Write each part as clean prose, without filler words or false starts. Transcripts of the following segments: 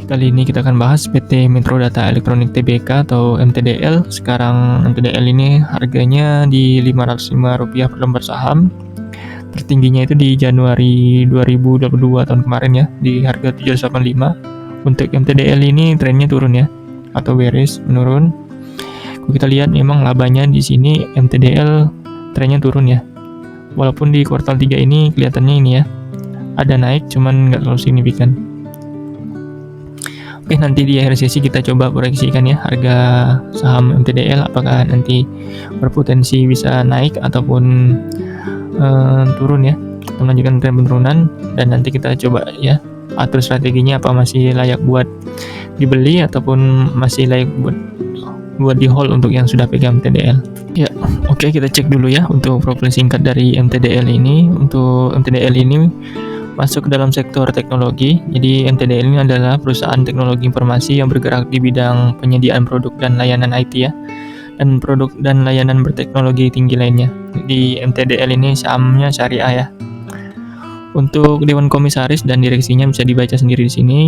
Kali ini kita akan bahas PT Metro Data Elektronik Tbk atau MTDL. Sekarang MTDL ini harganya di Rp505 per lembar saham. Tertingginya itu di Januari 2022 tahun kemarin ya, di harga 785. Untuk MTDL ini trennya turun ya, atau bearish, menurun. Kalau kita lihat memang labanya di sini MTDL trennya turun ya. Walaupun di kuartal 3 ini kelihatannya ini ya, ada naik cuman nggak terlalu signifikan. Oke, nanti di akhir sesi kita coba proyeksikan ya harga saham MTDL, apakah nanti berpotensi bisa naik ataupun turun ya, atau melanjutkan tren penurunan, dan nanti kita coba ya atur strateginya, apa masih layak buat dibeli ataupun masih layak buat di hold untuk yang sudah pegang MTDL. Ya, oke, kita cek dulu ya untuk profil singkat dari MTDL ini. Untuk MTDL ini masuk ke dalam sektor teknologi. Jadi MTDL ini adalah perusahaan teknologi informasi yang bergerak di bidang penyediaan produk dan layanan IT ya, dan produk dan layanan berteknologi tinggi lainnya. Di MTDL ini sahamnya syariah ya. Untuk dewan komisaris dan direksinya bisa dibaca sendiri di sini.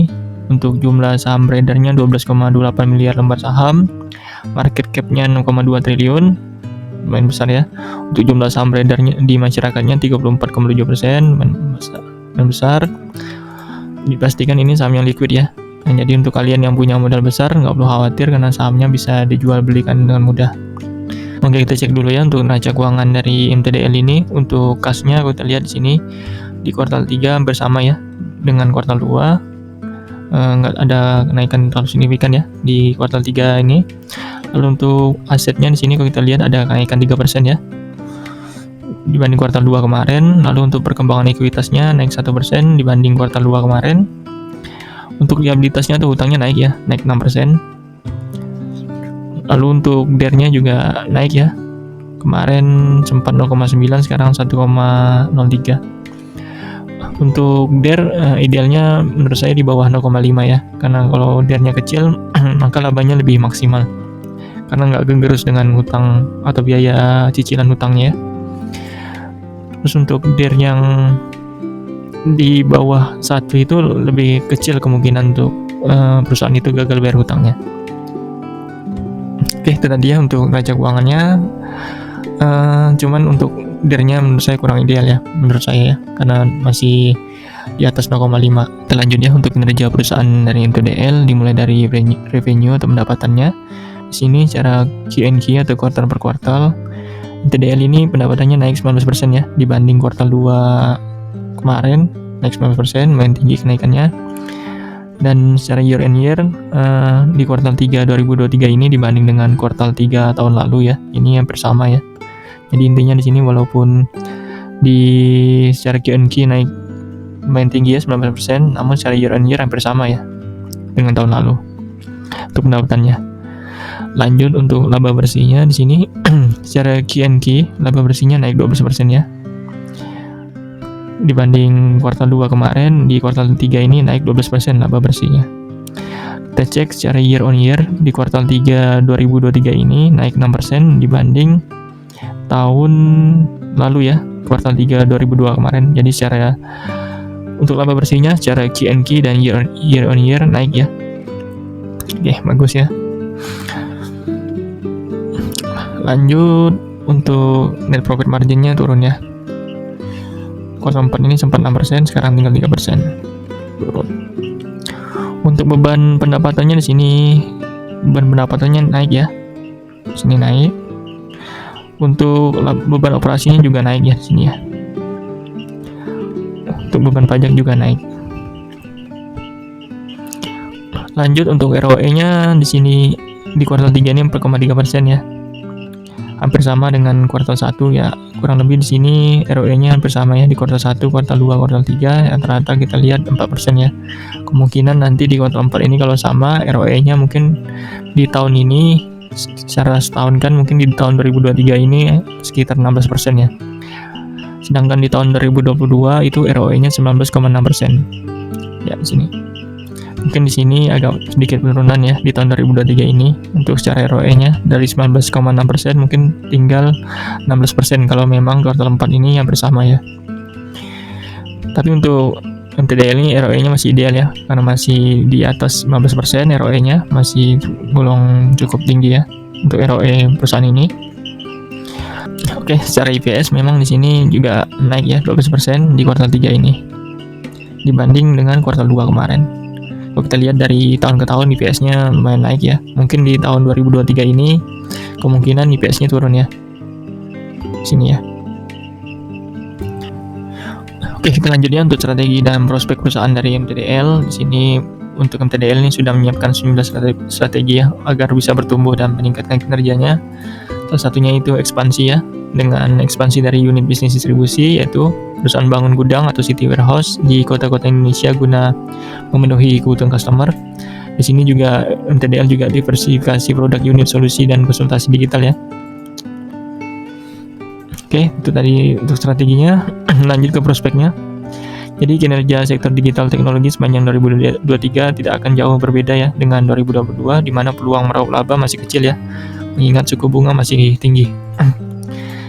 Untuk jumlah saham beredarnya 12,28 miliar lembar saham, market cap-nya 6,2 triliun, lumayan besar ya. Untuk jumlah saham beredarnya di masyarakatnya 34,7%, besar. Dipastikan ini saham yang liquid ya. Nah, jadi untuk kalian yang punya modal besar nggak perlu khawatir karena sahamnya bisa dijual belikan dengan mudah. Oke, kita cek dulu ya untuk neraca keuangan dari MTDL ini. Untuk kasnya kita lihat di sini di kuartal 3 bersama ya dengan kuartal 2. Nggak ada kenaikan terlalu signifikan ya di kuartal 3 ini. Lalu untuk asetnya di sini kalau kita lihat ada kenaikan 3% ya dibanding kuartal 2 kemarin. Lalu untuk perkembangan ekuitasnya naik 1% dibanding kuartal 2 kemarin. Untuk liabilitasnya atau hutangnya naik ya, naik 6%. Lalu untuk DER-nya juga naik ya. Kemarin sempat 0,9, sekarang 1,03. Untuk DER idealnya menurut saya di bawah 0,5 ya. Karena kalau DER-nya kecil maka labanya lebih maksimal. Karena nggak gengerus dengan hutang atau biaya cicilan hutangnya ya. Terus untuk DER yang di bawah 1 itu lebih kecil kemungkinan untuk perusahaan itu gagal bayar hutangnya. Oke, itu tadi ya untuk neraca keuangannya. Cuman untuk DER-nya menurut saya kurang ideal ya, menurut saya ya, karena masih di atas 0,5. Kita lanjut ya untuk kinerja perusahaan dari MTDL, dimulai dari revenue atau pendapatannya. Di sini secara Q&Q atau kuartal per kuartal, MTDL ini pendapatannya naik 19% ya dibanding kuartal 2 kemarin, naik 19%, lumayan tinggi kenaikannya. Dan secara year on year di kuartal 3 2023 ini dibanding dengan kuartal 3 tahun lalu ya, ini hampir sama ya. Jadi intinya di sini walaupun di secara Q&Q naik lumayan tinggi ya 19%, namun secara year on year hampir sama ya dengan tahun lalu untuk pendapatannya. Lanjut untuk laba bersihnya di sini secara Q&Q laba bersihnya naik 12% ya. Dibanding kuartal 2 kemarin, di kuartal 3 ini naik 12% laba bersihnya. Kita cek secara year on year di kuartal 3 2023 ini naik 6% dibanding tahun lalu ya, kuartal 3 2002 kemarin. Jadi secara untuk laba bersihnya secara Q&Q dan year on year naik ya. Oke, bagus ya. Lanjut untuk net profit marginnya turun ya. Kuartal 4 ini sempat 6%, sekarang tinggal 3%. Turun. Untuk beban pendapatannya di sini beban pendapatannya naik ya. Di sini naik. Untuk beban operasinya juga naik ya di sini ya. Untuk beban pajak juga naik. Lanjut untuk ROE-nya di sini di kuartal 3 ini 4,3% ya. Hampir sama dengan kuartal 1 ya. Kurang lebih di sini ROE-nya hampir sama ya di kuartal 1, kuartal 2, kuartal 3. Rata-rata kita lihat 4% ya. Kemungkinan nanti di kuartal 4 ini kalau sama ROE-nya mungkin di tahun ini secara setahun kan mungkin di tahun 2023 ini sekitar 16% ya. Sedangkan di tahun 2022 itu ROE-nya 19,6%. Ya di sini. Mungkin di sini agak sedikit penurunan ya di tahun 2023 ini untuk secara ROE-nya dari 19,6% mungkin tinggal 16% kalau memang kuartal 4 ini yang bersama ya. Tapi untuk MTDL ini ROE-nya masih ideal ya, karena masih di atas 15%, ROE-nya masih golong cukup tinggi ya untuk ROE perusahaan ini. Oke, secara EPS memang di sini juga naik ya 12% di kuartal 3 ini dibanding dengan kuartal 2 kemarin. Kalau kita lihat dari tahun ke tahun EPS-nya lumayan naik ya. Mungkin di tahun 2023 ini kemungkinan EPS-nya turun ya. Sini ya. Oke, kita lanjutnya untuk strategi dan prospek perusahaan dari MTDL. Di sini untuk MTDL ini sudah menyiapkan sejumlah strategi ya agar bisa bertumbuh dan meningkatkan kinerjanya. Salah satunya itu ekspansi ya, dengan ekspansi dari unit bisnis distribusi, yaitu perusahaan bangun gudang atau city warehouse di kota-kota Indonesia guna memenuhi kebutuhan customer. Di sini juga MTDL juga diversifikasi produk, unit, solusi, dan konsultasi digital ya. Oke, itu tadi untuk strateginya. Lanjut ke prospeknya. Jadi kinerja sektor digital teknologi sepanjang 2023 tidak akan jauh berbeda ya dengan 2022, di mana peluang meraup laba masih kecil ya, mengingat suku bunga masih tinggi.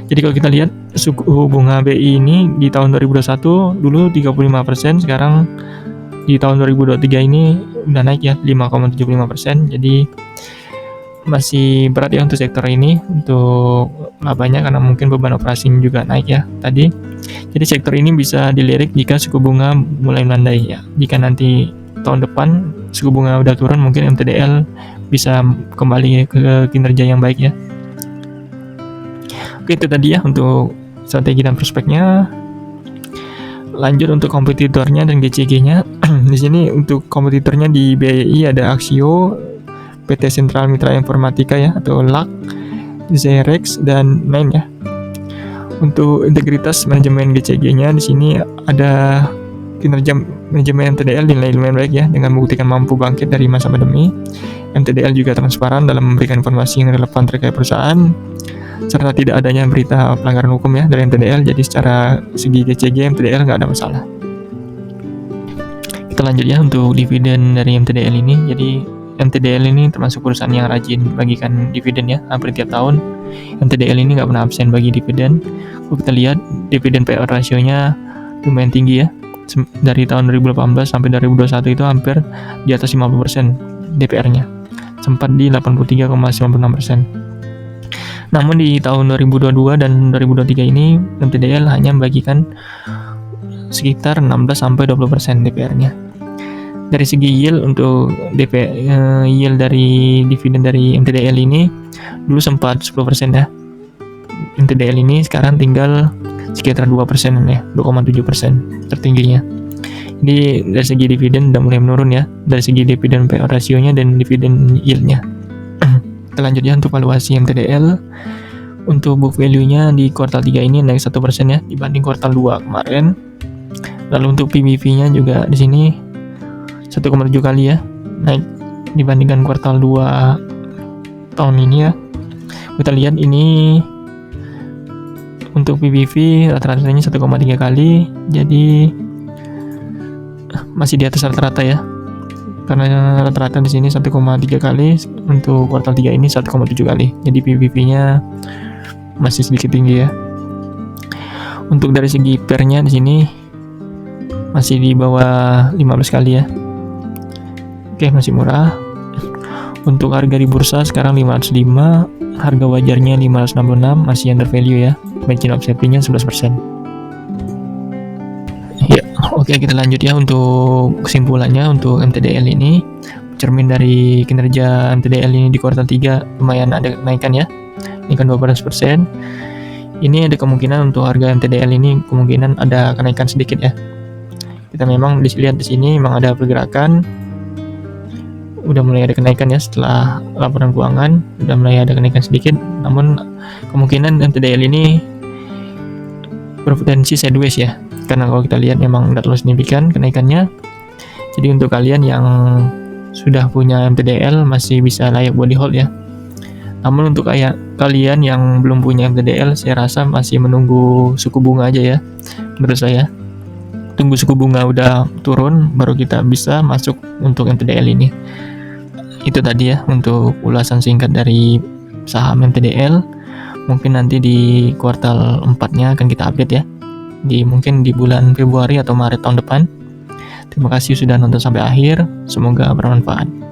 Jadi kalau kita lihat suku bunga BI ini di tahun 2021 dulu 35%, sekarang di tahun 2023 ini udah naik ya 5,75%. Jadi masih berat ya untuk sektor ini untuk labanya, karena mungkin beban operasi juga naik ya tadi. Jadi sektor ini bisa dilirik jika suku bunga mulai melandai ya. Jika nanti tahun depan suku bunga udah turun, mungkin MTDL bisa kembali ke kinerja yang baik ya. Oke, itu tadi ya untuk strategi dan prospeknya. Lanjut untuk kompetitornya dan GCG-nya. Di sini untuk kompetitornya di BI ada Axio, PT Sentral Mitra Informatika ya atau LAK, Zerex, dan lain ya. Untuk integritas manajemen GCG-nya di sini ada kinerja manajemen MTDL dinilai lumayan baik ya, dengan membuktikan mampu bangkit dari masa pandemi. MTDL juga transparan dalam memberikan informasi yang relevan terkait perusahaan, serta tidak adanya berita pelanggaran hukum ya dari MTDL. Jadi secara segi GCG MTDL nggak ada masalah. Kita lanjut ya untuk dividen dari MTDL ini. Jadi MTDL ini termasuk perusahaan yang rajin bagikan dividen ya, hampir tiap tahun. MTDL ini nggak pernah absen bagi dividen. Kalau kita lihat dividen payout rasionya lumayan tinggi ya. Dari tahun 2018 sampai 2021 itu hampir di atas 50% DPR-nya. Sempat di 83,96%. Namun di tahun 2022 dan 2023 ini MTDL hanya membagikan sekitar 16-20% DPR-nya. Dari segi yield untuk yield dari dividen dari MTDL ini dulu sempat 10% ya. MTDL ini sekarang tinggal sekitar 2% ya, 2,7% tertingginya. Jadi dari segi dividen udah mulai menurun ya, dari segi dividen payout rasionya dan dividen yield-nya. Kita lanjut ya untuk valuasi MTDL. Untuk book value-nya di kuartal 3 ini naik 1% ya dibanding kuartal 2 kemarin. Lalu untuk PBV-nya juga di sini 1,7 kali ya naik dibandingkan kuartal 2 tahun ini ya. Kita lihat ini untuk PBV rata-ratanya 1,3 kali, jadi masih di atas rata-rata ya, karena rata-rata di sini 1,3 kali, untuk kuartal 3 ini 1,7 kali, jadi PBV-nya masih sedikit tinggi ya. Untuk dari segi PER-nya di sini masih di bawah 15 kali ya. Oke, masih murah. Untuk harga di bursa sekarang 505, harga wajarnya 566, masih under value ya. Margin of safety-nya 11%. Ya, oke, kita lanjut ya untuk kesimpulannya. Untuk MTDL ini cermin dari kinerja MTDL ini di kuartal 3 lumayan ada kenaikan ya. Ini kan 12%. Ini ada kemungkinan untuk harga MTDL ini kemungkinan ada kenaikan sedikit ya. Kita memang lihat di sini memang ada pergerakan, udah mulai ada kenaikan ya setelah laporan keuangan, udah mulai ada kenaikan sedikit. Namun kemungkinan MTDL ini berpotensi sideways ya, karena kalau kita lihat memang tidak terlalu signifikan kenaikannya. Jadi untuk kalian yang sudah punya MTDL masih bisa layak buat di hold ya. Namun untuk kalian yang belum punya MTDL, saya rasa masih menunggu suku bunga aja ya, menurut saya. Tunggu suku bunga udah turun baru kita bisa masuk untuk MTDL ini. Itu tadi ya untuk ulasan singkat dari saham MTDL. Mungkin nanti di kuartal 4-nya akan kita update ya, mungkin di bulan Februari atau Maret tahun depan. Terima kasih sudah nonton sampai akhir, semoga bermanfaat.